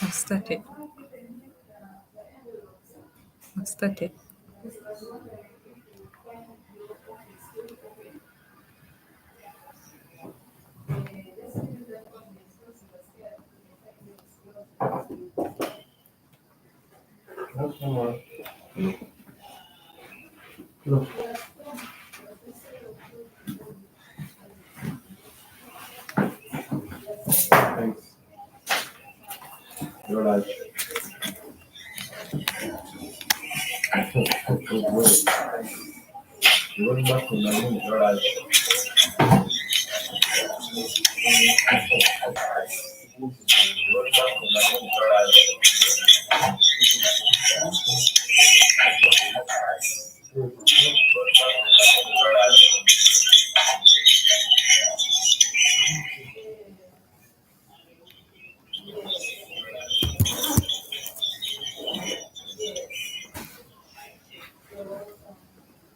I've started. I've started. Thanks. You're like, you're back on the moon. You're like,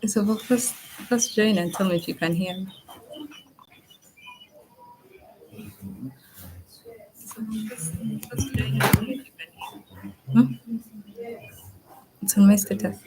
So first join and tell me if you can hear me. Hmm? It's on my status.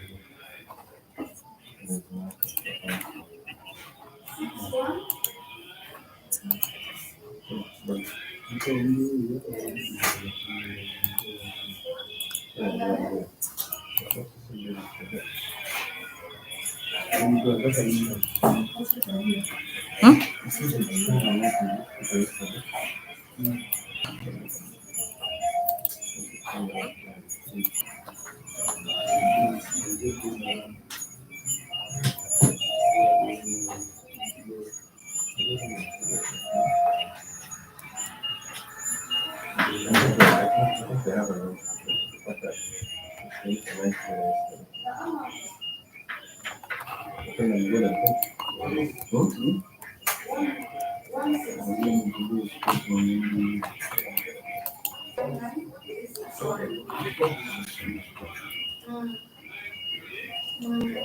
Hmm? I think they have a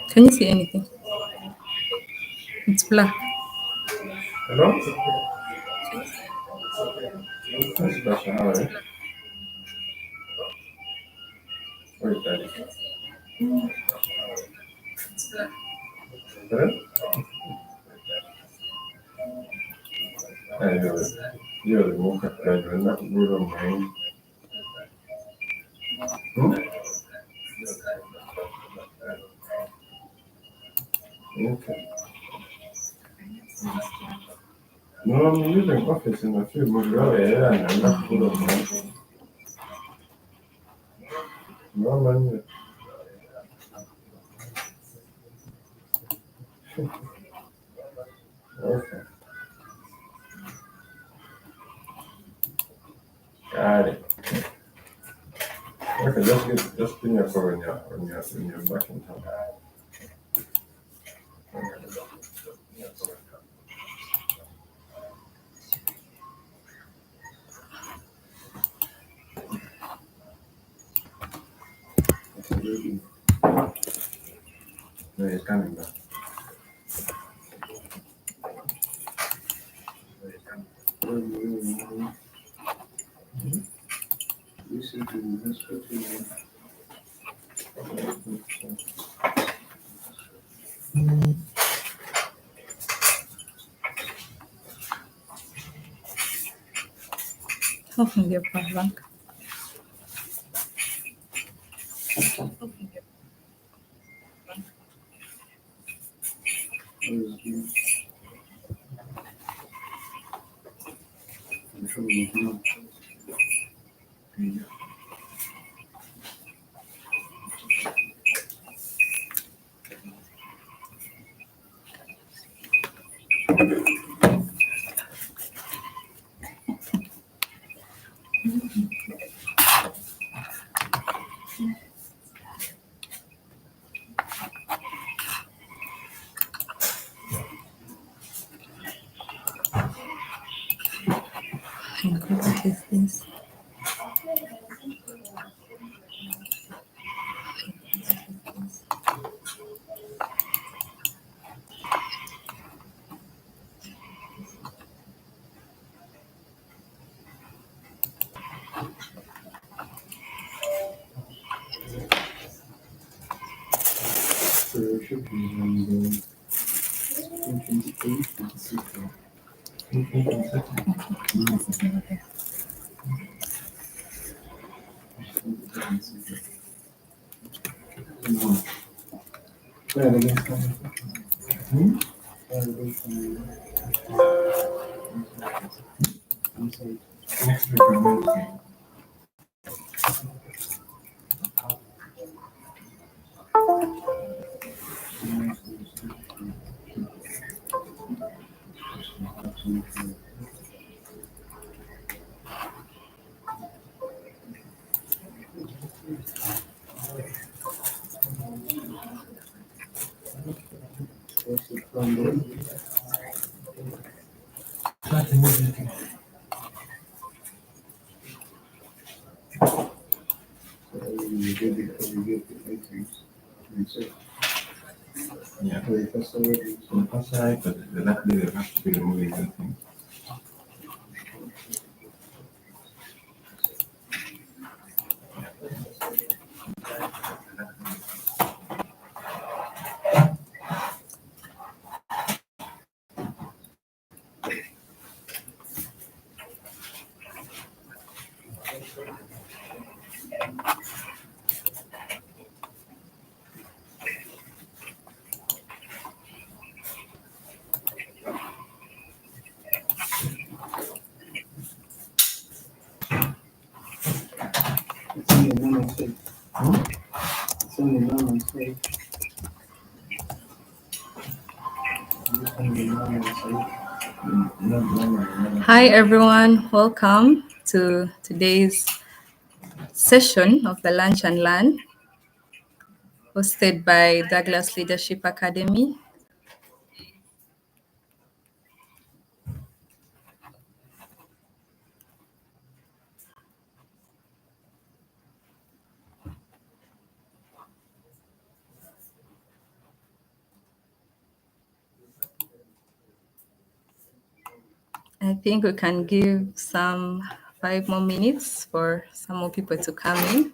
Can you see anything? It's black. Hello? That's better, how are you? Where is that? Hello? You're the walk up there, you're not good on mine. Okay. No, I'm using office in a few months. Yeah, and I'm not good on mine. No, man. Okay. Got it. Okay, just give me a call when you're back in town. No, he's coming back. Open your power bank. And what is this? This is not there. Next week on Wednesday. Start immediately. Yeah. So first side, but that day they have to be removing the thing. Hi everyone, welcome to today's session of the Lunch and Learn, hosted by Douglas Leadership Academy. I think we can give some 5 more minutes for some more people to come in.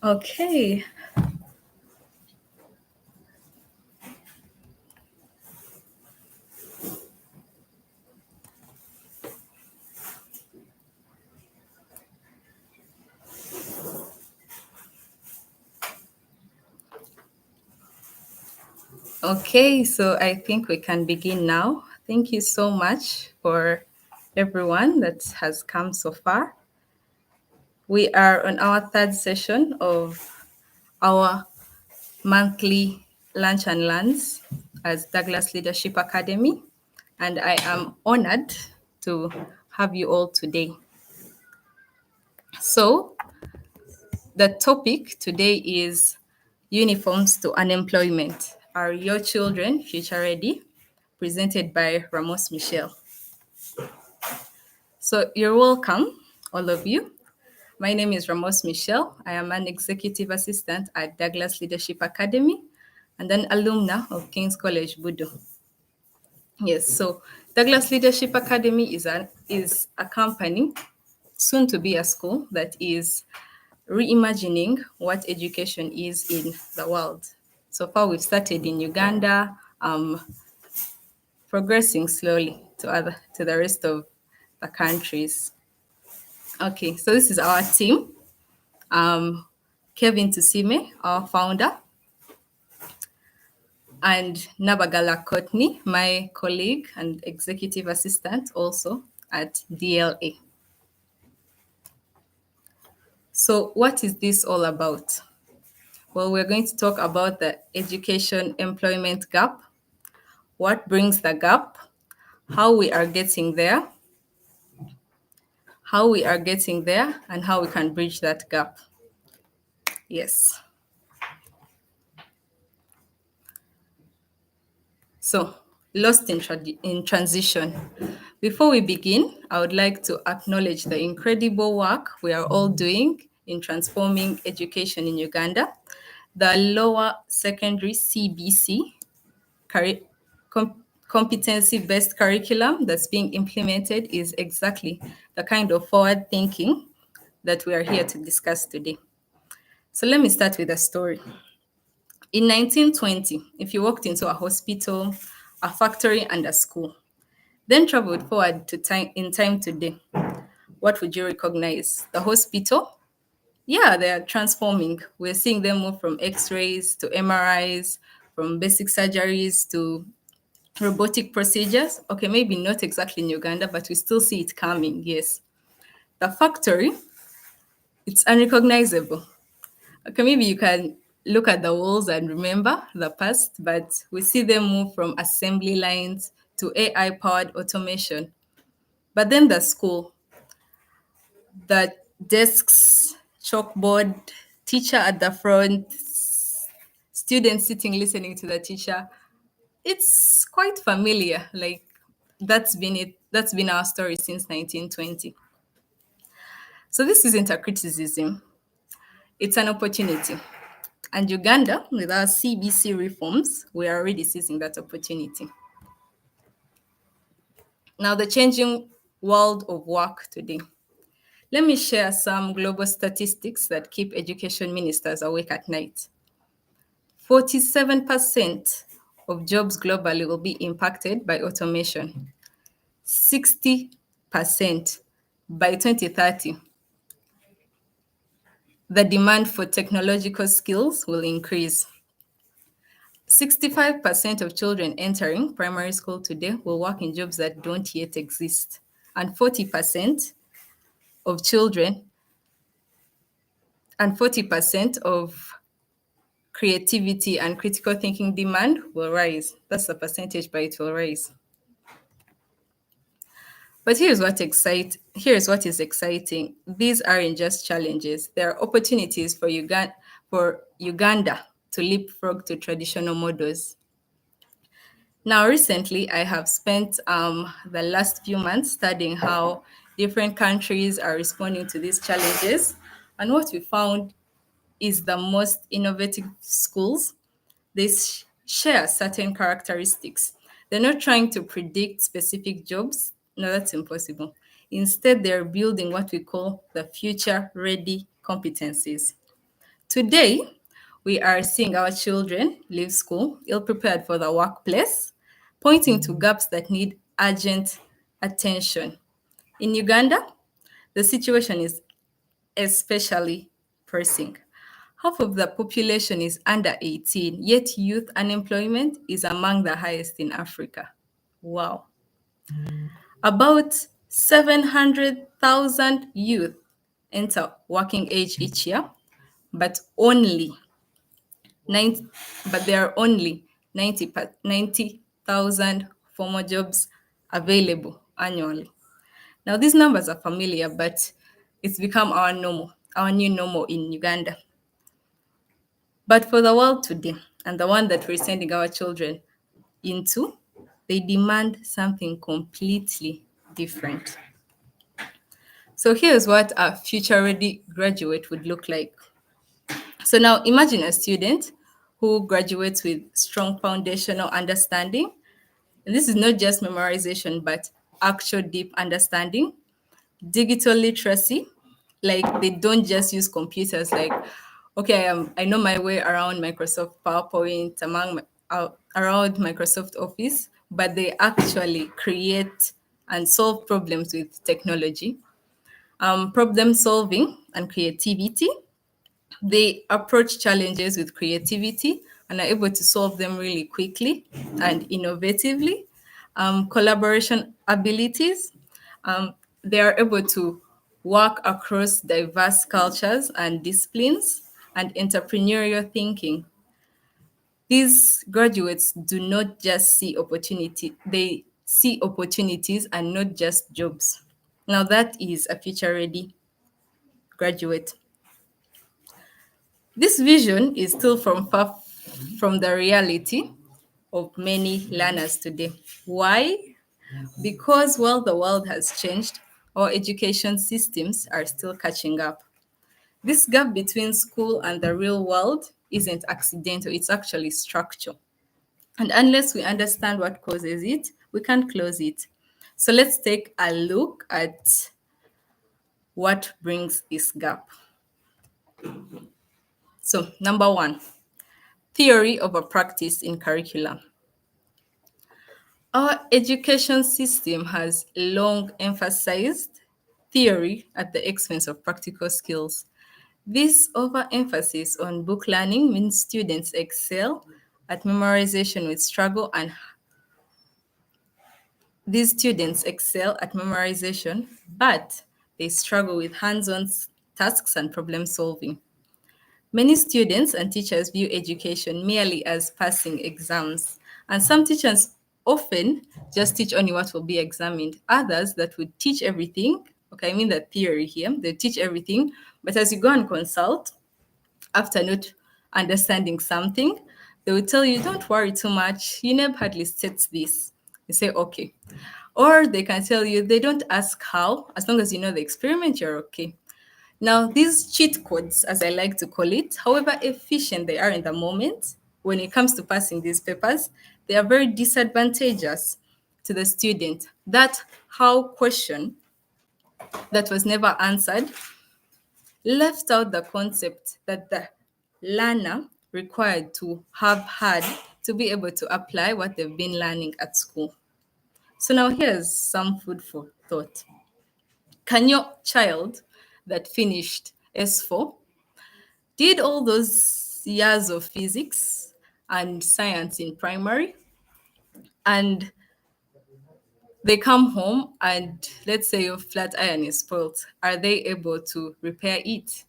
Okay. Okay, so I think we can begin now. Thank you so much for everyone that has come so far. We are on our third session of our monthly lunch and learns as Douglas Leadership Academy, and I am honored to have you all today. So, the topic today is uniforms to unemployment. Are your children future ready? Presented by Ramos Michel. So, you're welcome, all of you. My name is Ramos Michel. I am an executive assistant at Douglas Leadership Academy and an alumna of King's College, Budo. Yes, so Douglas Leadership Academy is a company, soon to be a school, that is reimagining what education is in the world. So far, we've started in Uganda, progressing slowly to the rest of the countries. Okay, so this is our team. Um, Kevin Tusime, our founder, and Nabagala Kotni, my colleague and executive assistant also at DLA. So, what is this all about? Well, we're going to talk about the education employment gap, what brings the gap, how we are getting there, and how we can bridge that gap. Yes. So, lost in transition. Before we begin, I would like to acknowledge the incredible work we are all doing in transforming education in Uganda. The lower secondary CBC competency-based curriculum that's being implemented is exactly the kind of forward thinking that we are here to discuss today. So let me start with a story. In 1920, if you walked into a hospital, a factory, and a school, then traveled forward to time in time today, what would you recognize? The hospital? Yeah, they are transforming. We're seeing them move from X-rays to MRIs, from basic surgeries to robotic procedures. Okay, maybe not exactly in Uganda, but we still see it coming. Yes. The factory, it's unrecognizable. Okay, maybe you can look at the walls and remember the past, but we see them move from assembly lines to AI powered automation. But then the school, the desks, chalkboard, teacher at the front, students sitting listening to the teacher, it's quite familiar. Like that's been it. That's been our story since 1920. So this isn't a criticism, it's an opportunity. And Uganda, with our CBC reforms, we are already seizing that opportunity. Now, the changing world of work today. Let me share some global statistics that keep education ministers awake at night. 47% of jobs globally will be impacted by automation. 60% by 2030. The demand for technological skills will increase. 65% of children entering primary school today will work in jobs that don't yet exist. And 40% of children and 40% of creativity and critical thinking demand will rise. That's the percentage, but it will rise. But here's what is exciting. These aren't just challenges. There are opportunities for Uganda to leapfrog to traditional models. Now, recently, I have spent the last few months studying how different countries are responding to these challenges. And what we found is the most innovative schools, they share certain characteristics. They're not trying to predict specific jobs. No, that's impossible. Instead, they're building what we call the future ready competencies. Today, we are seeing our children leave school ill prepared for the workplace, pointing to gaps that need urgent attention. In Uganda, the situation is especially pressing. Half of the population is under 18, yet youth unemployment is among the highest in Africa. Wow. About 700,000 youth enter working age each year, but only 90, but there are only 90,000 formal jobs available annually. Now, these numbers are familiar, but it's become our new normal in Uganda. But for the world today, and the one that we're sending our children into, they demand something completely different. So here's what a future ready graduate would look like. So now imagine a student who graduates with strong foundational understanding. And this is not just memorization, but actual deep understanding, digital literacy, like they don't just use computers, like, okay, I know my way around Microsoft PowerPoint, around Microsoft Office, but they actually create and solve problems with technology. Problem solving and creativity, they approach challenges with creativity and are able to solve them really quickly and innovatively. Collaboration abilities, they are able to work across diverse cultures and disciplines, and entrepreneurial thinking. These graduates do not just see opportunity, they see opportunities and not just jobs. Now, that is a future ready graduate. This vision is still far from the reality of many learners today. Why? Because while the world has changed, our education systems are still catching up. This gap between school and the real world isn't accidental, it's actually structural. And unless we understand what causes it, we can't close it. So let's take a look at what brings this gap. So, number one, theory over practice in curriculum. Our education system has long emphasized theory at the expense of practical skills. This overemphasis on book learning means students excel at memorization with struggle, and these students excel at memorization, but they struggle with hands-on tasks and problem solving. Many students and teachers view education merely as passing exams, and some teachers often just teach only what will be examined. Others that would teach everything, okay, I mean the theory here, they teach everything, but as you go and consult, after not understanding something, they will tell you, don't worry too much, UNEB hardly states this. You say, okay. Or they can tell you, they don't ask how, as long as you know the experiment, you're okay. Now, these cheat codes, as I like to call it, however efficient they are in the moment, when it comes to passing these papers, they are very disadvantageous to the student. That how question that was never answered left out the concept that the learner required to have had to be able to apply what they've been learning at school. So now here's some food for thought. Can your child that finished S4 did all those years of physics and science in primary, and they come home and let's say your flat iron is spoiled, are they able to repair it?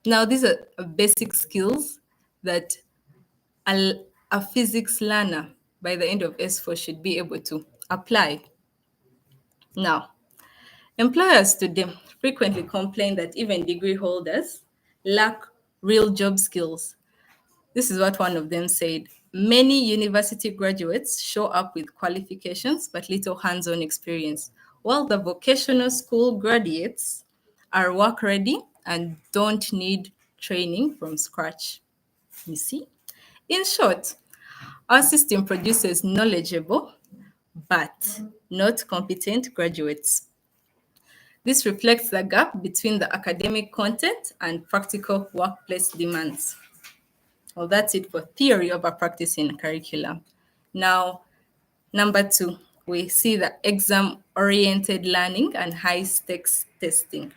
Now, these are basic skills that a physics learner by the end of S4 should be able to apply. Now, employers today frequently complain that even degree holders lack real job skills. This is what one of them said. Many university graduates show up with qualifications but little hands on experience, while the vocational school graduates are work ready and don't need training from scratch. You see? In short, our system produces knowledgeable but not competent graduates. This reflects the gap between the academic content and practical workplace demands. Well, that's it for theory over practice in curriculum. Now, number two, we see the exam-oriented learning and high-stakes testing.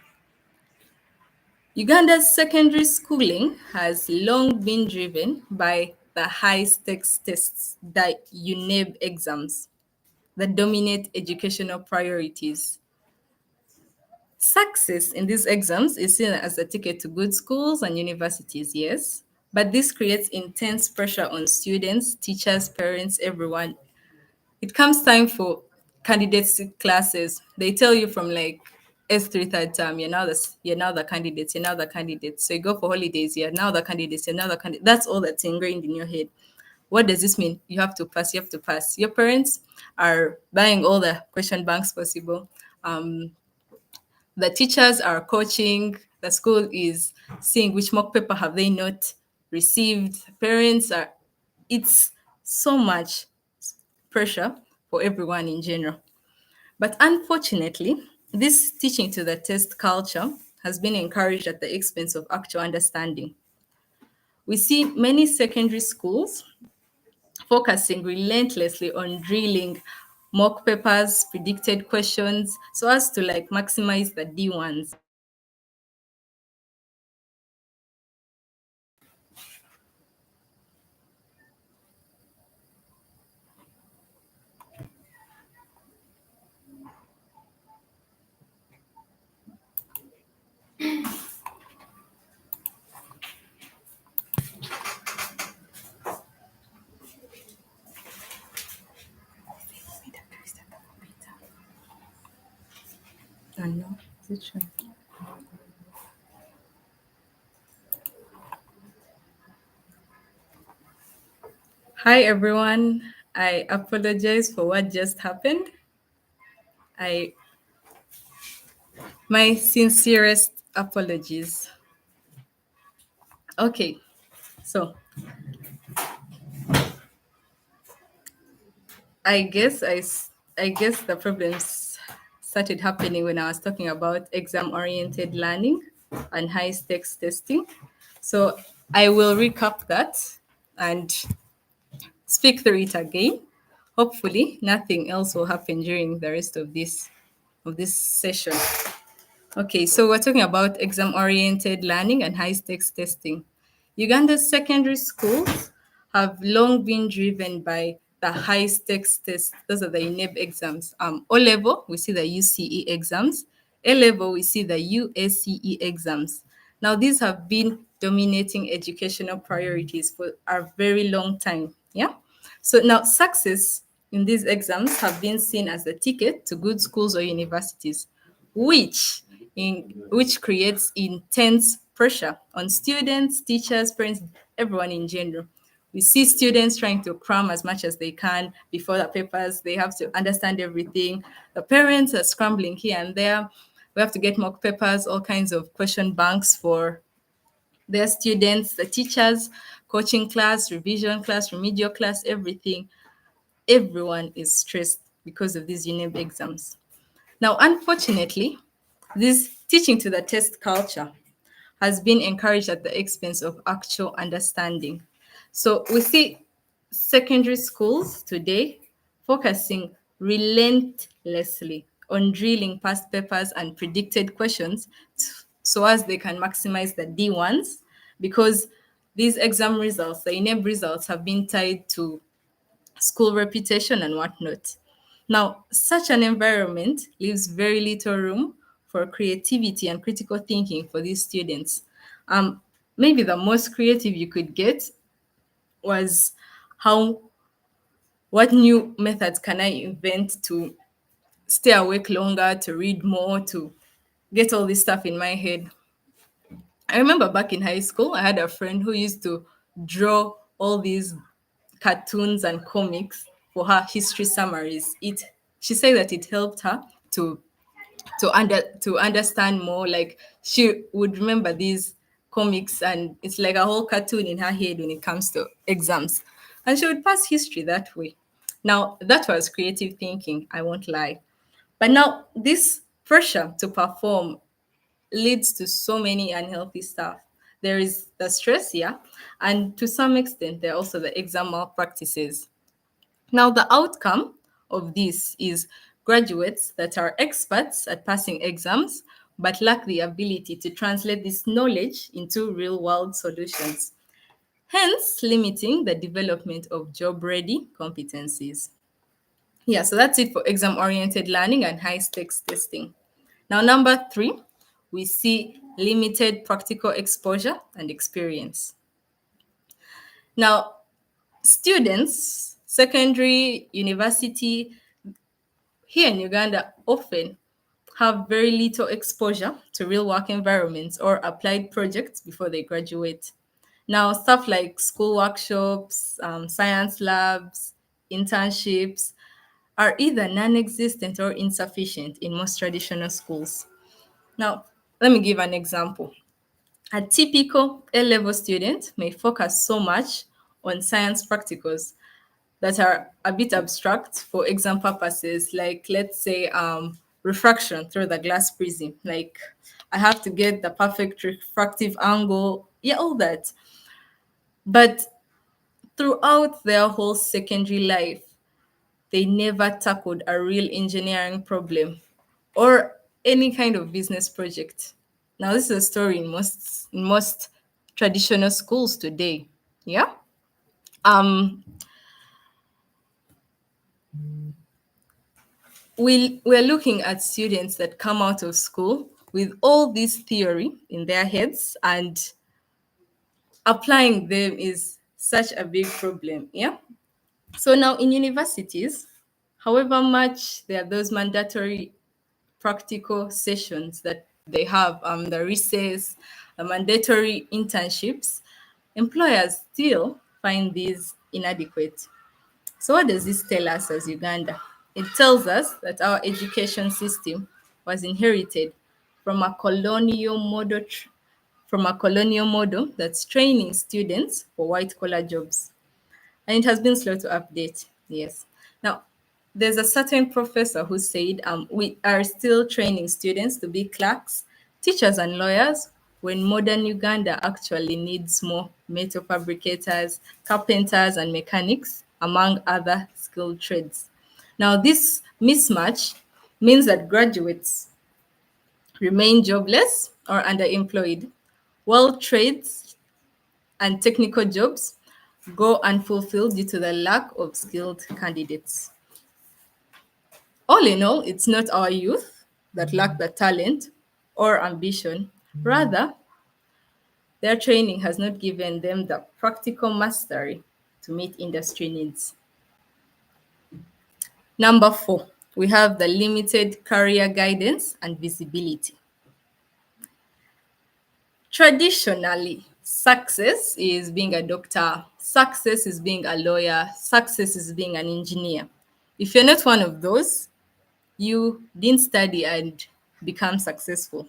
Uganda's secondary schooling has long been driven by the high-stakes tests, the UNEB exams, that dominate educational priorities. Success in these exams is seen as a ticket to good schools and universities, yes, but this creates intense pressure on students, teachers, parents, everyone. It comes time for candidates classes. They tell you from like S3 third term, you're now the candidates, you're now the candidates. So you go for holidays, you're now the candidates, you're now the candidates. That's all that's ingrained in your head. What does this mean? You have to pass, you have to pass. Your parents are buying all the question banks possible. The teachers are coaching, the school is seeing which mock paper have they not received. Parents are, it's so much pressure for everyone in general. But unfortunately, this teaching to the test culture has been encouraged at the expense of actual understanding. We see many secondary schools focusing relentlessly on drilling mock papers, predicted questions, so as to like maximize the D1s. I know. Is it true? Hi everyone. I apologize for what just happened. I My sincerest apologies. Okay, so I guess the problems started happening when I was talking about exam-oriented learning and high-stakes testing. So I will recap that and speak through it again. Hopefully, nothing else will happen during the rest of this session. Okay, so we're talking about exam-oriented learning and high-stakes testing. Uganda's secondary schools have long been driven by the high-stakes tests. Those are the UNEB exams. O level, we see the UCE exams. A level, we see the USCE exams. Now, these have been dominating educational priorities for a very long time. Yeah. So now, success in these exams have been seen as the ticket to good schools or universities, which creates intense pressure on students, teachers, parents, everyone in general. We see students trying to cram as much as they can before the papers. They have to understand everything. The parents are scrambling here and there. We have to get mock papers, all kinds of question banks for their students, the teachers, coaching class, revision class, remedial class, everything. Everyone is stressed because of these UNEB exams. Now, unfortunately, this teaching to the test culture has been encouraged at the expense of actual understanding. So we see secondary schools today focusing relentlessly on drilling past papers and predicted questions so as they can maximize the D1s, because these exam results, the UNEB results, have been tied to school reputation and whatnot. Now, such an environment leaves very little room for creativity and critical thinking for these students. Maybe the most creative you could get was how what new methods can I invent to stay awake longer, to read more, to get all this stuff in my head. I remember back in high school, I had a friend who used to draw all these cartoons and comics for her history summaries. She said that it helped her to to understand more. Like she would remember these comics, and it's like a whole cartoon in her head when it comes to exams. And she would pass history that way. Now that was creative thinking, I won't lie. But now this Pressure to perform leads to so many unhealthy stuff. There is the stress, yeah, and to some extent, there are also the exam malpractices. Now, the outcome of this is graduates that are experts at passing exams but lack the ability to translate this knowledge into real world solutions, hence limiting the development of job ready competencies. Yeah, so that's it for exam oriented learning and high stakes testing. Now, number three, we see limited practical exposure and experience. Now, students, secondary, university, here in Uganda often have very little exposure to real work environments or applied projects before they graduate. Now, stuff like school workshops, science labs, internships are either non existent or insufficient in most traditional schools. Now, let me give an example. A typical A level student may focus so much on science practicals that are a bit abstract for exam purposes, like let's say refraction through the glass prism. Like I have to get the perfect refractive angle, yeah, all that. But throughout their whole secondary life, they never tackled a real engineering problem or any kind of business project. Now, this is a story in most traditional schools today. Yeah. Um, we're looking at students that come out of school with all this theory in their heads, and applying them is such a big problem. Yeah. So now in universities, however much there are those mandatory practical sessions that they have, the recess, the mandatory internships, employers still find these inadequate. So, what does this tell us as Uganda? It tells us that our education system was inherited from a colonial model, that's training students for white collar jobs, and it has been slow to update. Yes. Now, there's a certain professor who said, we are still training students to be clerks, teachers, and lawyers when modern Uganda actually needs more metal fabricators, carpenters, and mechanics, among other skilled trades. Now, this mismatch means that graduates remain jobless or underemployed, while trades and technical jobs go unfulfilled due to the lack of skilled candidates. All in all, it's not our youth that lack the talent or ambition. Rather, their training has not given them the practical mastery to meet industry needs. Number four, we have the limited career guidance and visibility. Traditionally, success is being a doctor, success is being a lawyer, success is being an engineer. If you're not one of those, you didn't study and become successful.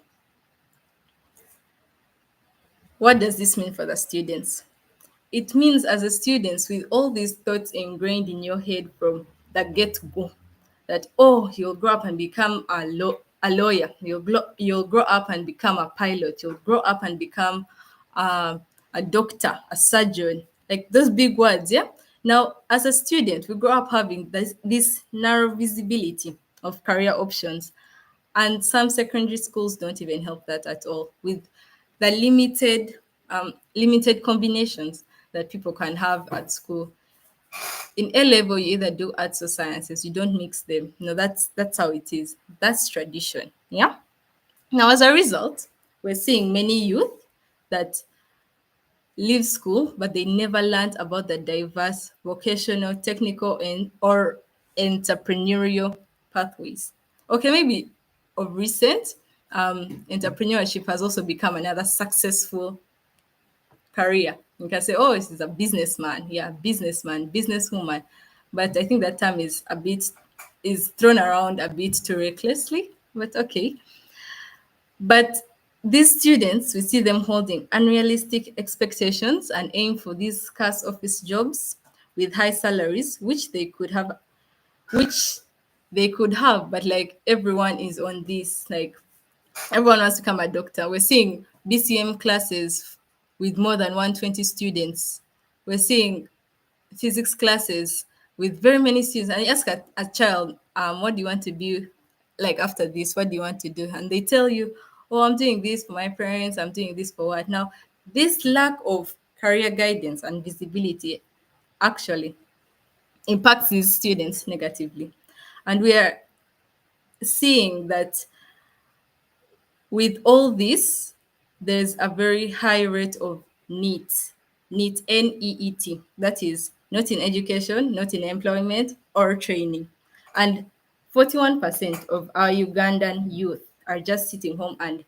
What does this mean for the students? It means as a student, with all these thoughts ingrained in your head from the get-go, that oh, you'll grow up and become a lawyer, you'll grow up and become a pilot, you'll grow up and become a doctor, a surgeon, like those big words. Yeah. Now, as a student, we grow up having this narrow visibility of career options, and some secondary schools don't even help that at all, with the limited combinations that people can have at school. In A level, you either do arts or sciences. You don't mix them. No, that's how it is. That's tradition. Yeah. Now, as a result, we're seeing many youth that leave school, but they never learned about the diverse vocational, technical, and or entrepreneurial pathways. Okay, maybe of recent, entrepreneurship has also become another successful career. You can say, oh, this is a businessman. Yeah, businessman, businesswoman. But I think that term is thrown around a bit too recklessly. But okay. But these students, we see them holding unrealistic expectations and aim for these scarce office jobs with high salaries, which they could have, but like everyone is on this, like everyone wants to become a doctor. We're seeing BCM classes with more than 120 students. We're seeing physics classes with very many students. And you ask a child, what do you want to be like after this? What do you want to do? And they tell you, oh, I'm doing this for my parents. I'm doing this for what? Now, this lack of career guidance and visibility actually impacts these students negatively. And we are seeing that with all this, there's a very high rate of NEET, NEET, that is not in education, not in employment or training. And 41% of our Ugandan youth are just sitting home and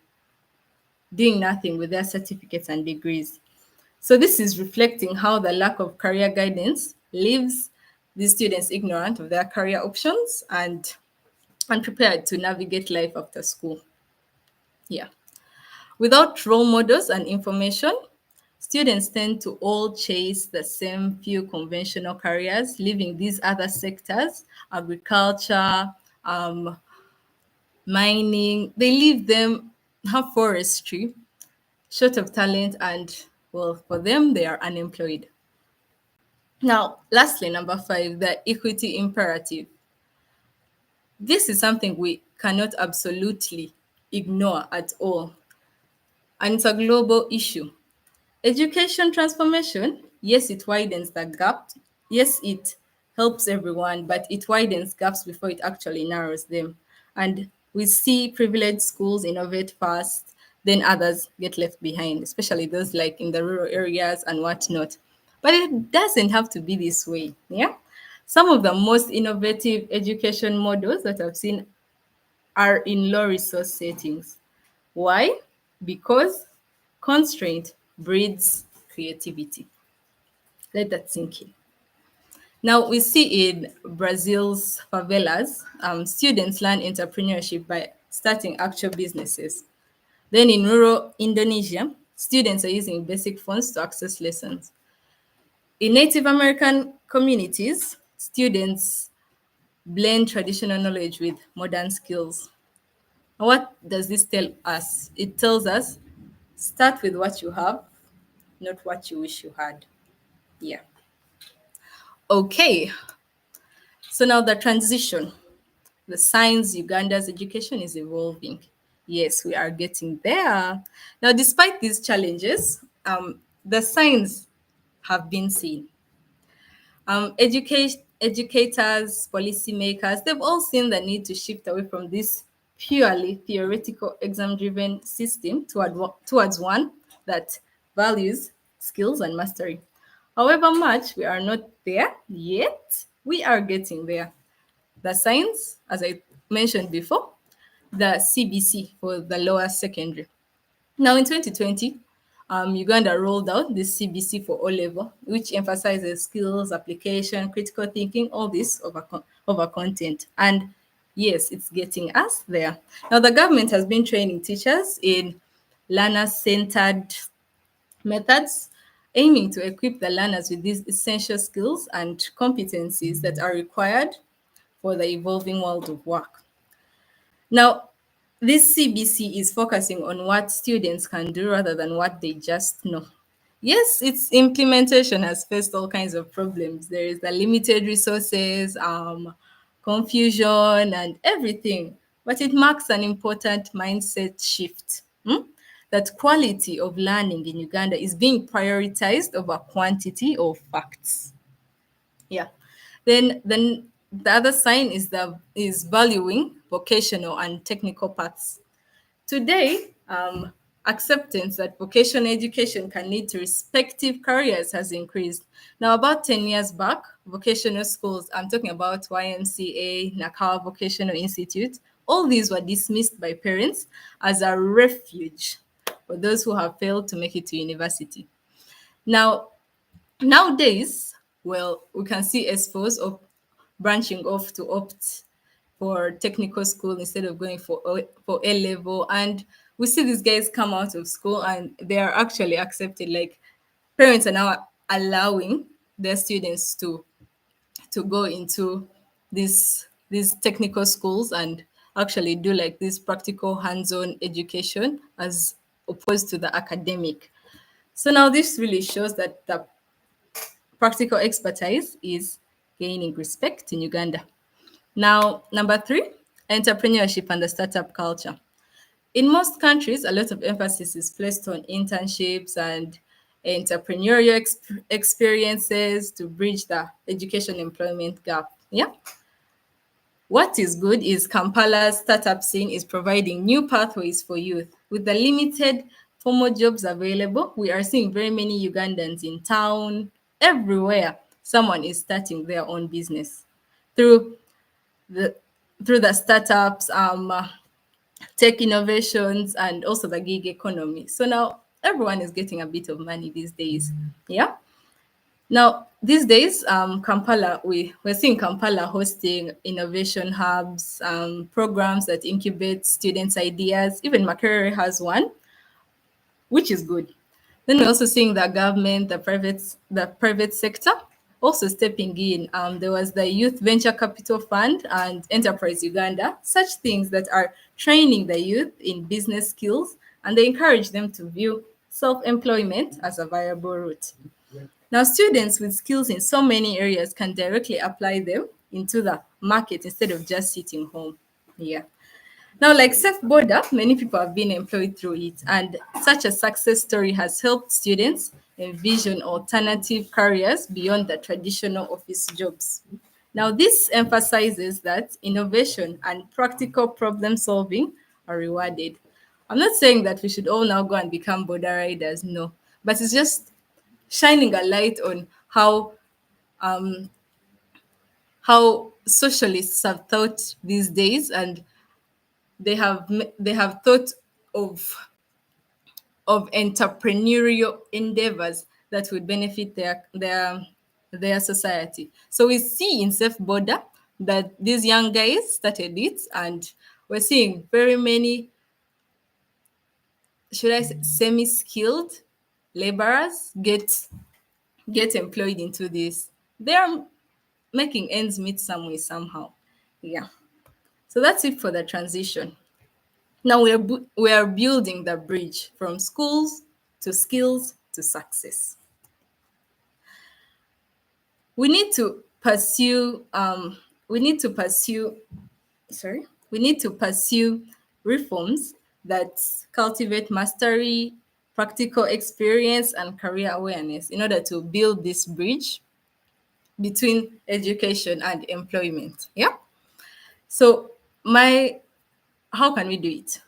doing nothing with their certificates and degrees. So this is reflecting how the lack of career guidance leaves these students ignorant of their career options and unprepared to navigate life after school. Yeah. Without role models and information, students tend to all chase the same few conventional careers, leaving these other sectors, agriculture, um, mining, they leave them, have forestry, short of talent, and well, for them, they are unemployed. Now, lastly, number five, the equity imperative. This is something we cannot absolutely ignore at all, and it's a global issue. Education transformation, yes, it widens the gap. Yes, it helps everyone, but it widens gaps before it actually narrows them. And we see privileged schools innovate fast, then others get left behind, especially those like in the rural areas and whatnot. But it doesn't have to be this way. Yeah. Some of the most innovative education models that I've seen are in low resource settings. Why? Because constraint breeds creativity. Let that sink in. Now, we see in Brazil's favelas, students learn entrepreneurship by starting actual businesses. Then in rural Indonesia, students are using basic phones to access lessons. In Native American communities, students blend traditional knowledge with modern skills. What does this tell us? It tells us start with what you have, not what you wish you had. Yeah. Okay. So now the transition. The signs Uganda's education is evolving. Yes, we are getting there. Now, despite these challenges, the signs have been seen. Educators, policymakers, they've all seen the need to shift away from this purely theoretical exam driven system towards one that values skills and mastery. However much we are not there yet, we are getting there. The signs, as I mentioned before, the CBC for the lower secondary. Now, in 2020, Uganda rolled out the CBC for O level, which emphasizes skills, application, critical thinking, all this over content. And yes, it's getting us there. Now, the government has been training teachers in learner centered methods, aiming to equip the learners with these essential skills and competencies that are required for the evolving world of work. Now, this CBC is focusing on what students can do rather than what they just know. Yes, its implementation has faced all kinds of problems. There is the limited resources, confusion, and everything. But it marks an important mindset shift. That quality of learning in Uganda is being prioritized over quantity of facts. Yeah. Then the other sign is valuing vocational and technical paths. Today, acceptance that vocational education can lead to respective careers has increased. Now, about 10 years back, vocational schools, I'm talking about YMCA, Nakawa Vocational Institute, all these were dismissed by parents as a refuge for those who have failed to make it to university. Now, nowadays, well, we can see S4s of branching off to opt for technical school instead of going for A level. And we see these guys come out of school and they are actually accepted. Like parents are now allowing their students to go into this these technical schools and actually do like this practical hands-on education as opposed to the academic. So now this really shows that the practical expertise is gaining respect in Uganda. Now, number three, entrepreneurship and the startup culture. In most countries, a lot of emphasis is placed on internships and entrepreneurial experiences to bridge the education employment gap. Yeah. What is good is Kampala's startup scene is providing new pathways for youth. With the limited formal jobs available, we are seeing very many Ugandans in town, everywhere. Someone is starting their own business through the startups, tech innovations, and also the gig economy. So now everyone is getting a bit of money these days. Yeah. Now, these days, Kampala, we're seeing Kampala hosting innovation hubs, programs that incubate students' ideas. Even Makerere has one, which is good. Then we're also seeing the government, the private sector also stepping in. There was the Youth Venture Capital Fund and Enterprise Uganda, such things that are training the youth in business skills, and they encourage them to view self-employment as a viable route. Now, students with skills in so many areas can directly apply them into the market instead of just sitting home. Yeah. Now, like Safe Border, many people have been employed through it, and such a success story has helped students envision alternative careers beyond the traditional office jobs. Now, this emphasizes that innovation and practical problem solving are rewarded. I'm not saying that we should all now go and become border riders, no, but it's just shining a light on how socialists have thought these days, and they have thought of entrepreneurial endeavors that would benefit their society. So we see in Safe Border that these young guys started it, and we're seeing very many, should I say, semi-skilled laborers get employed into this. They are making ends meet some way somehow. Yeah. So that's it for the transition. Now we are building the bridge from schools to skills to success. We need to pursue we need to pursue sorry we need to pursue reforms that cultivate mastery, practical experience, and career awareness in order to build this bridge between education and employment. Yeah. So my how can we do it?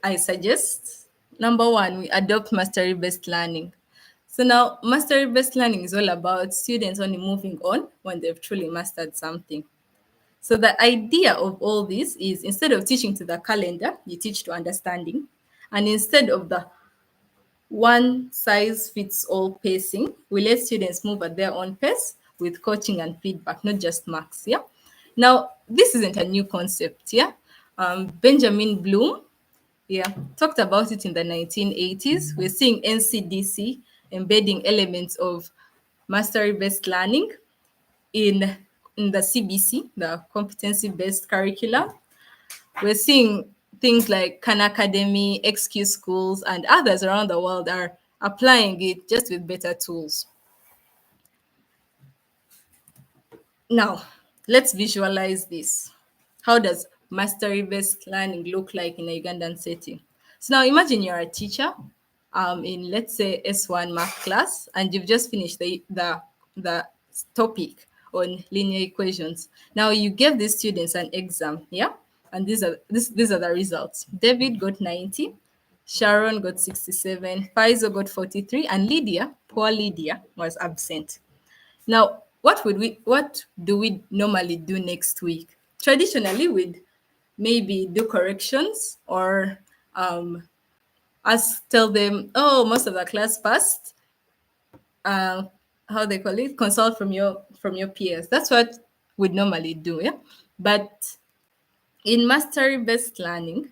I suggest number one, we adopt mastery based learning. So now, mastery based learning is all about students only moving on when they've truly mastered something. So the idea of all this is instead of teaching to the calendar, you teach to understanding. And instead of the one size fits all pacing, we let students move at their own pace with coaching and feedback, not just marks. Yeah. Now, this isn't a new concept. Yeah. Benjamin Bloom, yeah, talked about it in the 1980s. We're seeing NCDC embedding elements of mastery-based learning in the CBC, the competency-based curriculum. We're seeing things like Khan Academy, XQ schools, and others around the world are applying it just with better tools. Now, let's visualize this. How does mastery-based learning look like in a Ugandan setting? So now imagine you're a teacher in, let's say, S1 math class, and you've just finished the topic on linear equations. Now you gave these students an exam, yeah? And these are the results. David got 90, Sharon got 67, Paizo got 43, and Lydia, poor Lydia, was absent. Now, what do we normally do next week? Traditionally, we'd maybe do corrections or us tell them, oh, most of the class passed. Uh, how they call it? Consult from your peers. That's what we'd normally do, yeah. But in mastery-based learning,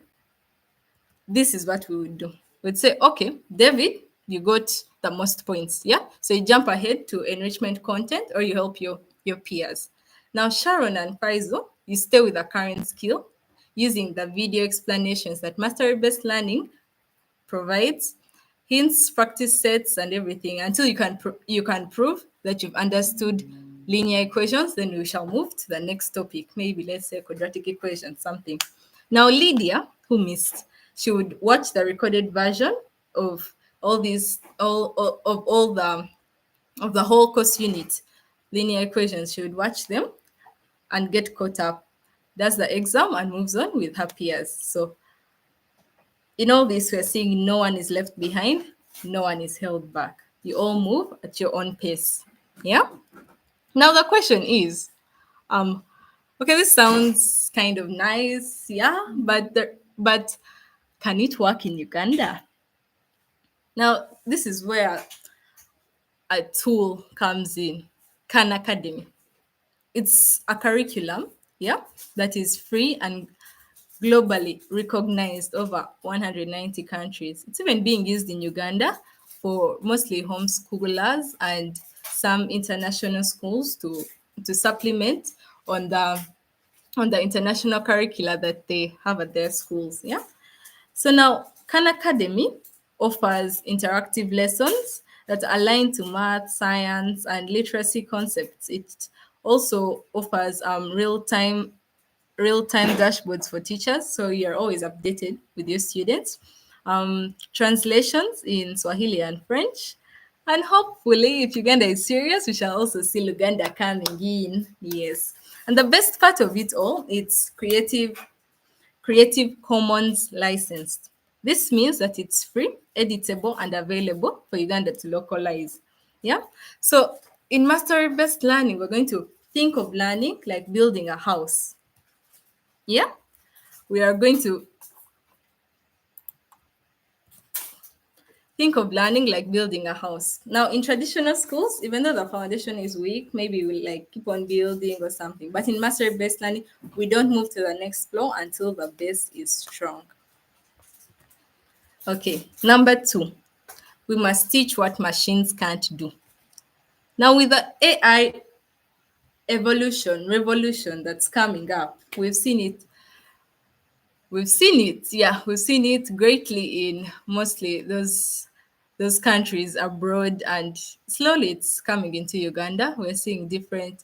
this is what we would do. We'd say, okay, David, you got the most points, yeah? So you jump ahead to enrichment content or you help your peers. Now, Sharon and Faizo, you stay with the current skill using the video explanations that mastery-based learning provides, hints, practice sets, and everything until you can prove that you've understood linear equations. Then we shall move to the next topic. Maybe let's say quadratic equations, something. Now, Lydia, who missed, she would watch the recorded version of all these, all the of the whole course unit, linear equations. She would watch them and get caught up, does the exam and moves on with her peers. So in all this, we're seeing no one is left behind, no one is held back. You all move at your own pace. Yeah. Now the question is, um, okay, this sounds kind of nice, yeah, but can it work in Uganda? Now this is where a tool comes in, Khan Academy. It's a curriculum, yeah, that is free and globally recognized over 190 countries. It's even being used in Uganda for mostly homeschoolers and some international schools to supplement on the international curricula that they have at their schools. Yeah. So now Khan Academy offers interactive lessons that align to math, science, and literacy concepts. It also offers real-time dashboards for teachers, so you're always updated with your students. Translations in Swahili and French. And hopefully, if Uganda is serious, we shall also see Uganda coming in. Yes. And the best part of it all, it's Creative Commons licensed. This means that it's free, editable, and available for Uganda to localize. Yeah. So in mastery-based learning, we're going to think of learning like building a house. Yeah. We are going to think of learning like building a house. Now, in traditional schools, even though the foundation is weak, maybe we like keep on building or something. But in mastery-based learning, we don't move to the next floor until the base is strong. Okay, number 2, we must teach what machines can't do. Now, with the AI revolution that's coming up, we've seen it greatly in mostly those countries abroad, and slowly it's coming into Uganda. We're seeing different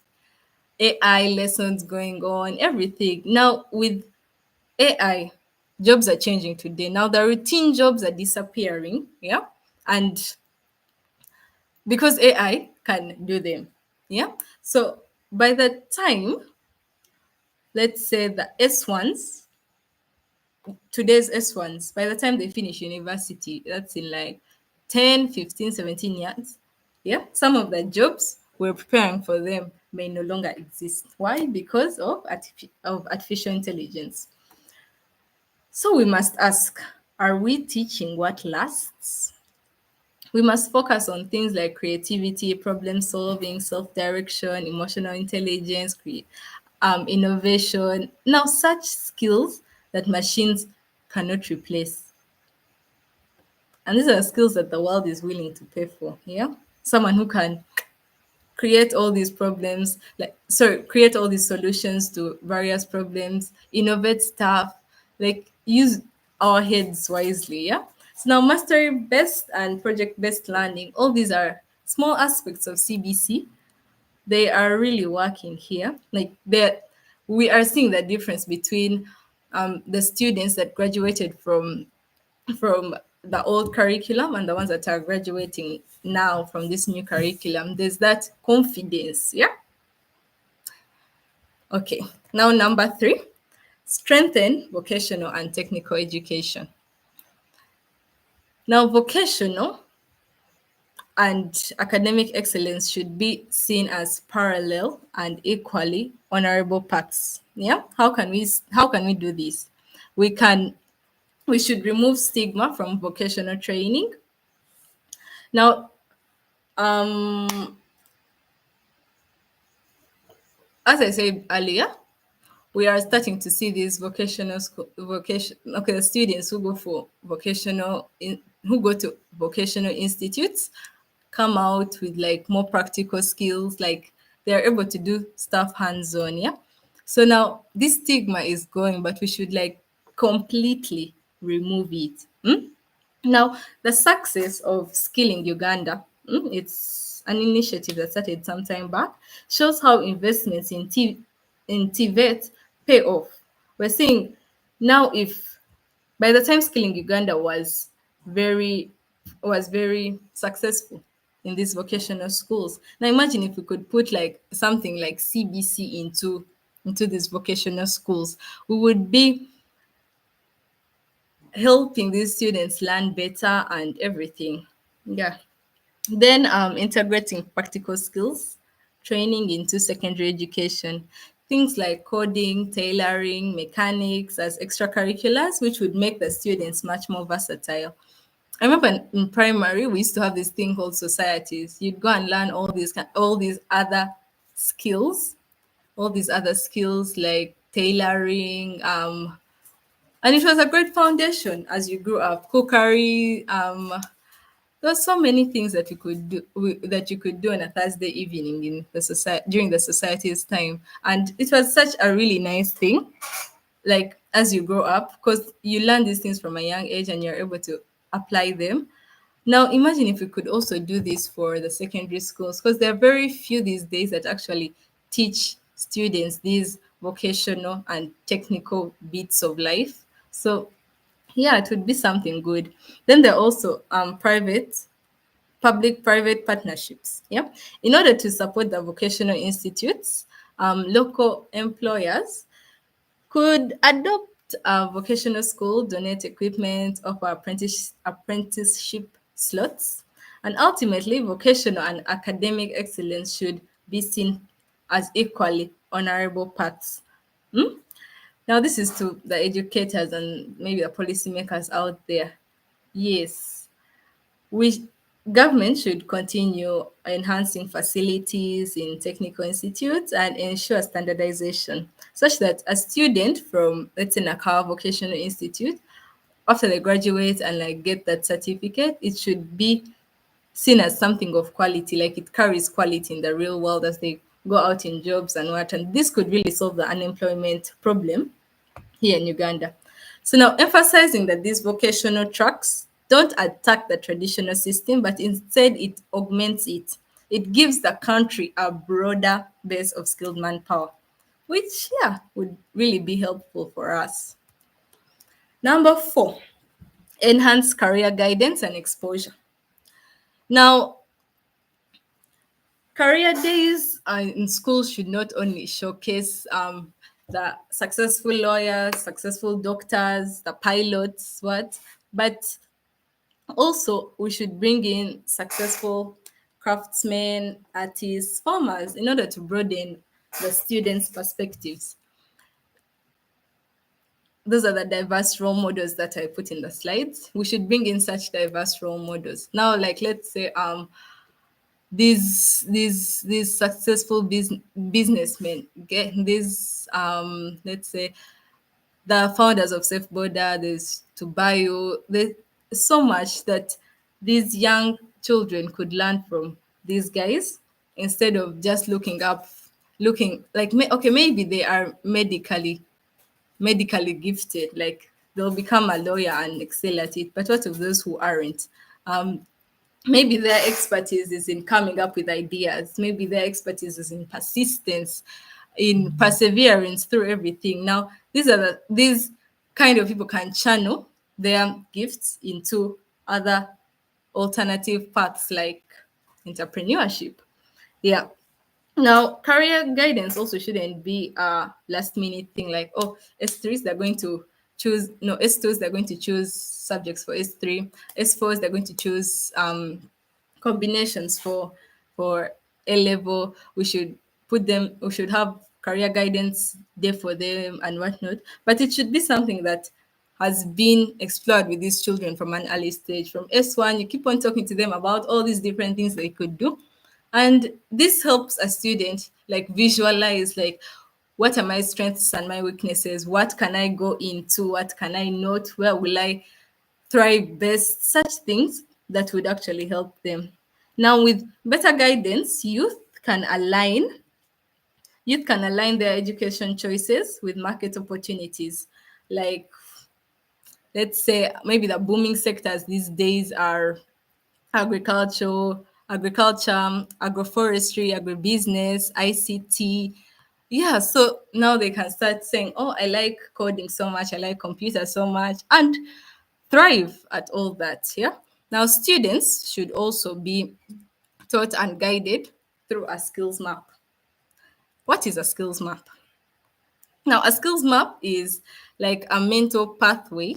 AI lessons going on, everything. Now with AI, jobs are changing today. Now the routine jobs are disappearing, yeah, and because AI can do them, yeah. So by the time, let's say the S1s, today's S1s, by the time they finish university, that's in like 10, 15, 17 years. Yeah, some of the jobs we're preparing for them may no longer exist. Why? Because of artificial intelligence. So we must ask, are we teaching what lasts? We must focus on things like creativity, problem solving, self direction, emotional intelligence, innovation. Now, such skills that machines cannot replace. And these are skills that the world is willing to pay for. Yeah. Someone who can create all these problems, create all these solutions to various problems, innovate stuff, like use our heads wisely. Yeah. So now mastery based and project based learning, all these are small aspects of CBC. They are really working here. We are seeing the difference between the students that graduated from the old curriculum and the ones that are graduating now from this new curriculum. There's that confidence. Yeah. Okay. Now, number 3, strengthen vocational and technical education. Now, vocational and academic excellence should be seen as parallel and equally honorable paths. Yeah. How can we do this? We should remove stigma from vocational training. Now, as I said earlier, we are starting to see these the students who go for who go to vocational institutes come out with like more practical skills, like they are able to do stuff hands-on. Yeah. So now this stigma is going, but we should like completely remove it. Now, the success of Skilling Uganda, it's an initiative that started some time back, shows how investments in TVET pay off. We're seeing now, if by the time Skilling Uganda very very successful in these vocational schools. Now imagine if we could put like something like CBC into these vocational schools, we would be helping these students learn better and everything. Yeah. Then integrating practical skills training into secondary education. Things like coding, tailoring, mechanics as extracurriculars, which would make the students much more versatile. I remember in primary, we used to have this thing called societies. You'd go and learn all these other skills, all these other skills like tailoring, and it was a great foundation as you grew up. Cookery, there's so many things that you could do on a Thursday evening in the society during the society's time, and it was such a really nice thing. Like as you grow up, because you learn these things from a young age and you're able to apply them. Now imagine if we could also do this for the secondary schools, because there are very few these days that actually teach students these vocational and technical bits of life. So yeah, it would be something good. Then there are also public-private partnerships. Yeah, in order to support the vocational institutes, local employers could adopt a vocational school, donate equipment, offer apprenticeship slots, and ultimately, vocational and academic excellence should be seen as equally honorable paths. Now, this is to the educators and maybe the policymakers out there. Yes, we government should continue enhancing facilities in technical institutes and ensure standardization such that a student from, let's say, Nakawa Vocational Institute, after they graduate and like get that certificate, it should be seen as something of quality, like it carries quality in the real world as they go out in jobs and what. And this could really solve the unemployment problem here in Uganda. So now emphasizing that these vocational tracks don't attack the traditional system, but instead it augments it. It gives the country a broader base of skilled manpower, which, yeah, would really be helpful for us. Number 4, enhance career guidance and exposure. Now, career days in schools should not only showcase the successful lawyers, successful doctors, the pilots, but also we should bring in successful craftsmen, artists, farmers in order to broaden the students' perspectives. Those are the diverse role models that I put in the slides. We should bring in such diverse role models. Now, like let's say these successful businessmen get these let's say the founders of Safe Border, there's Tubayo, there's so much that these young children could learn from these guys instead of just looking like okay, maybe they are medically gifted, like they'll become a lawyer and excel at it, but what of those who aren't? Maybe their expertise is in coming up with ideas. Maybe their expertise is in persistence, in perseverance through everything. Now, these kind of people can channel their gifts into other alternative paths like entrepreneurship. Yeah. Now, career guidance also shouldn't be a last minute thing like, oh, S3s, they're going to choose, no, S2s, they're going to choose subjects for S3, S4s, they're going to choose combinations for A level. We should have career guidance there for them and whatnot. But it should be something that has been explored with these children from an early stage. From S1, you keep on talking to them about all these different things they could do. And this helps a student like visualize like what are my strengths and my weaknesses? What can I go into? What can I not? Where will I thrive best? Such things that would actually help them. Now, with better guidance, youth can align Youth can align their education choices with market opportunities. Like, let's say maybe the booming sectors these days are agriculture, agroforestry, agribusiness, ICT. Yeah, so now they can start saying, oh, I like coding so much, I like computers so much, and thrive at all that. Yeah. Now, students should also be taught and guided through a skills map. What is a skills map? Now, a skills map is like a mental pathway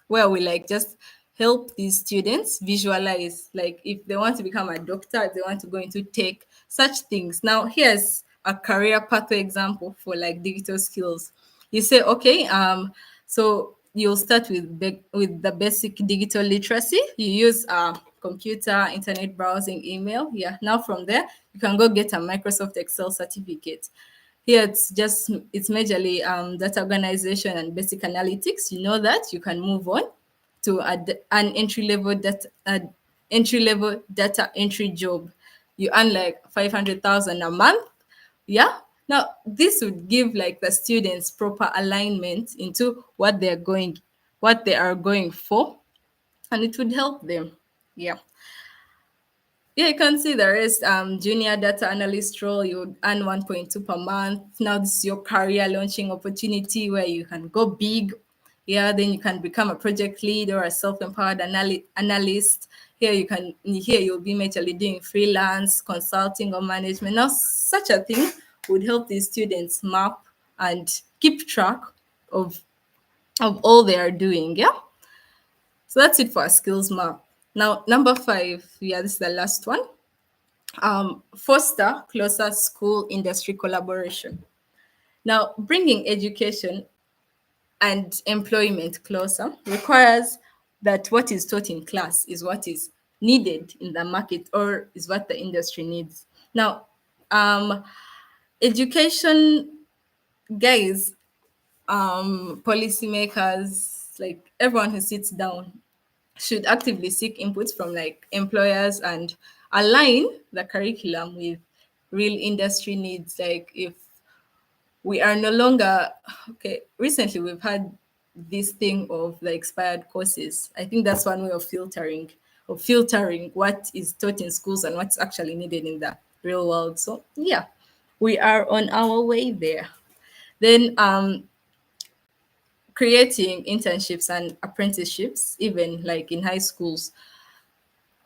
where we like just help these students visualize, like if they want to become a doctor, if they want to go into tech, such things. Now, here's a career pathway example for like digital skills. You say, okay, so you'll start with with the basic digital literacy. You use computer, internet browsing, email. Yeah. Now from there, you can go get a Microsoft Excel certificate. Here it's majorly data organization and basic analytics. You know that you can move on to an entry level data entry job. You earn like 500,000 a month. Yeah. Now this would give like the students proper alignment into what they are going for, and it would help them. Yeah. Yeah, you can see the rest. Junior data analyst role, you would earn 1.2 per month. Now this is your career launching opportunity where you can go big. Yeah, then you can become a project lead or a self-empowered analyst. Here you'll be majorly doing freelance, consulting or management. Now such a thing would help these students map and keep track of all they are doing. Yeah. So that's it for a skills map. Now, number 5, yeah, this is the last one. Foster closer school industry collaboration. Now, bringing education and employment closer requires that what is taught in class is what is needed in the market or is what the industry needs. Now, um, education guys, policymakers, like everyone who sits down should actively seek inputs from like employers and align the curriculum with real industry needs. Like if we are no longer okay, recently we've had this thing of the expired courses. I think that's one way of filtering what is taught in schools and what's actually needed in the real world. So yeah, we are on our way there. Then creating internships and apprenticeships, even like in high schools.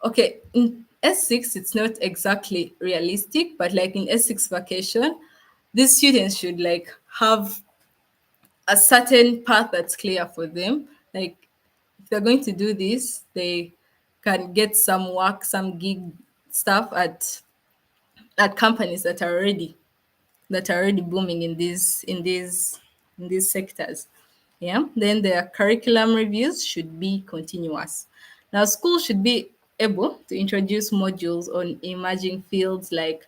Okay, in S6, it's not exactly realistic, but like in S6 vacation, these students should like have a certain path that's clear for them. Like if they're going to do this, they can get some work, some gig stuff at companies that are already booming in these sectors. Yeah. Then their curriculum reviews should be continuous. Now, schools should be able to introduce modules on emerging fields like,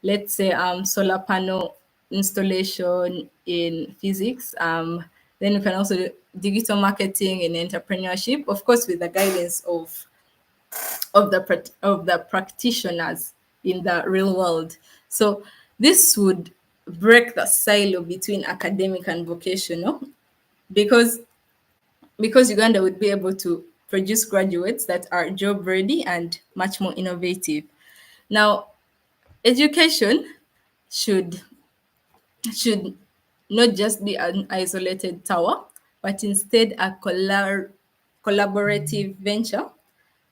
let's say, solar panel installation in physics. Then we can also do digital marketing and entrepreneurship, of course, with the guidance of the practitioners in the real world. So this would break the silo between academic and vocational, because Uganda would be able to produce graduates that are job ready and much more innovative. Now, education should should not just be an isolated tower, but instead a collaborative venture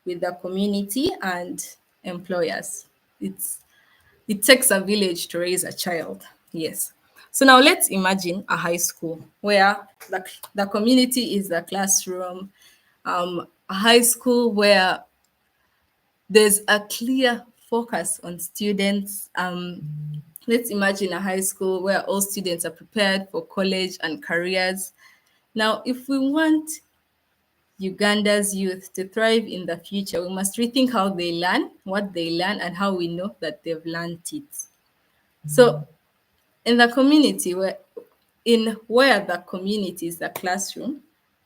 with the community and employers. It takes a village to raise a child. Yes. So now let's imagine a high school where the community is the classroom, a high school where there's a clear focus on students. Let's imagine a high school where all students are prepared for college and careers. Now, if we want Uganda's youth to thrive in the future, we must rethink how they learn, what they learn, and how we know that they've learned it. So, in the community where the community is the classroom,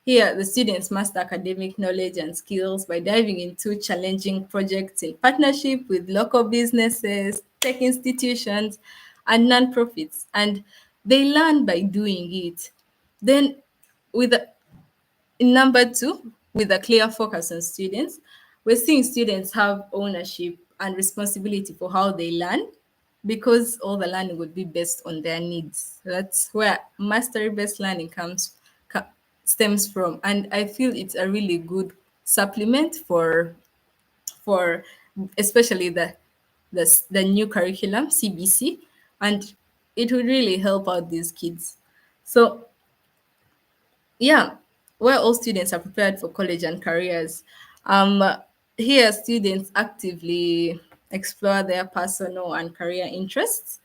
here the students master academic knowledge and skills by diving into challenging projects in partnership with local businesses, tech institutions, and non-profits, and they learn by doing it. Then, with in number two, with a clear focus on students, we're seeing students have ownership and responsibility for how they learn, because all the learning would be based on their needs. That's where mastery-based learning stems from, and I feel it's a really good supplement for especially the new curriculum CBC, and it would really help out these kids. So yeah, where all students are prepared for college and careers. Um, Here, students actively explore their personal and career interests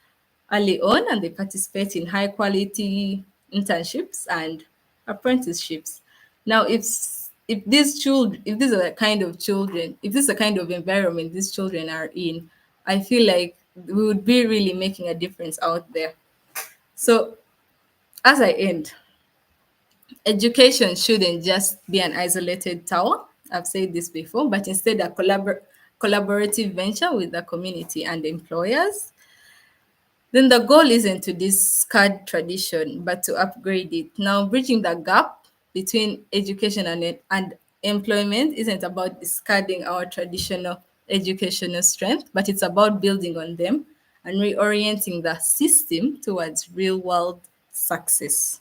early on, and they participate in high quality internships and apprenticeships. Now, if these are the kind of children, if this is the kind of environment these children are in, I feel like we would be really making a difference out there. So, as I end, education shouldn't just be an isolated tower. I've said this before, but instead a collaborative venture with the community and employers. Then the goal isn't to discard tradition, but to upgrade it. Now, bridging the gap between education and employment isn't about discarding our traditional educational strength, but it's about building on them and reorienting the system towards real world success.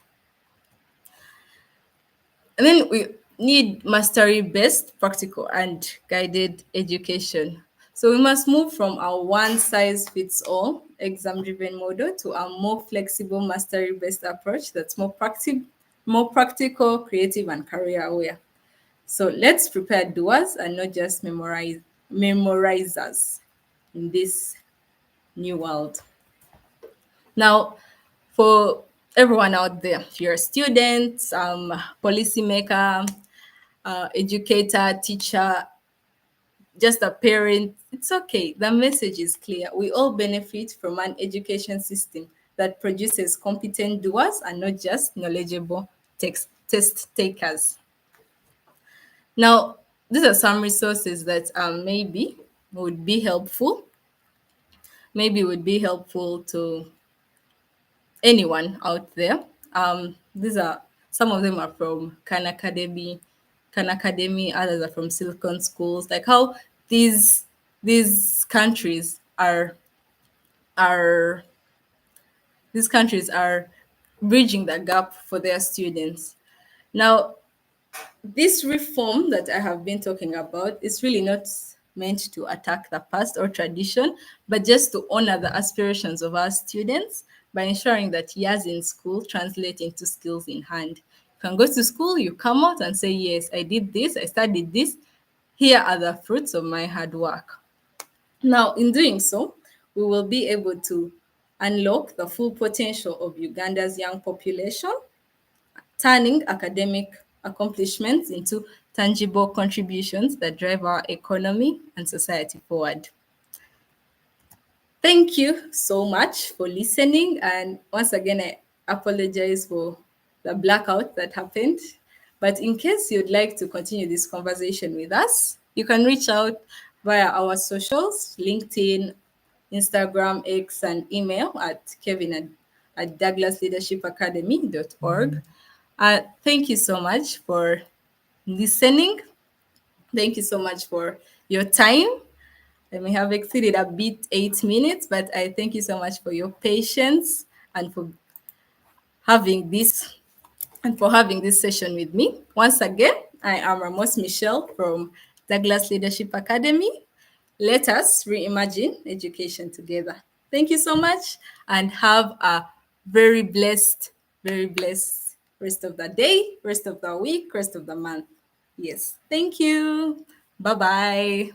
And then we need mastery based, practical, and guided education. So we must move from our one size fits all exam driven model to a more flexible mastery based approach that's more practical, creative, and career aware. So let's prepare doers and not just memorizers in this new world. Now, for everyone out there, if you're a student, policymaker, educator, teacher, just a parent, it's okay. The message is clear. We all benefit from an education system that produces competent doers and not just knowledgeable test takers. Now, these are some resources that would be helpful, maybe would be helpful to anyone out there. These are some of them are from Khan Academy, others are from Silicon schools. Like how these these countries are these countries are bridging the gap for their students. Now, this reform that I have been talking about is really not meant to attack the past or tradition, but just to honor the aspirations of our students by ensuring that years in school translate into skills in hand. You can go to school, you come out and say, yes, I did this, I studied this. Here are the fruits of my hard work. Now, in doing so, we will be able to unlock the full potential of Uganda's young population, turning academic accomplishments into tangible contributions that drive our economy and society forward. Thank you so much for listening. And once again, I apologize for the blackout that happened. But in case you'd like to continue this conversation with us, you can reach out via our socials, LinkedIn, Instagram, X, and email at kevin at douglasleadershipacademy.org. Thank you so much for listening. Thank you so much for your time. I may have exceeded a bit 8 minutes, but I thank you so much for your patience and for having this having this session with me. Once again, I am Ramos Michelle from Douglas Leadership Academy. Let us reimagine education together. Thank you so much and have a very blessed rest of the day, rest of the week, rest of the month. Yes. Thank you. Bye bye.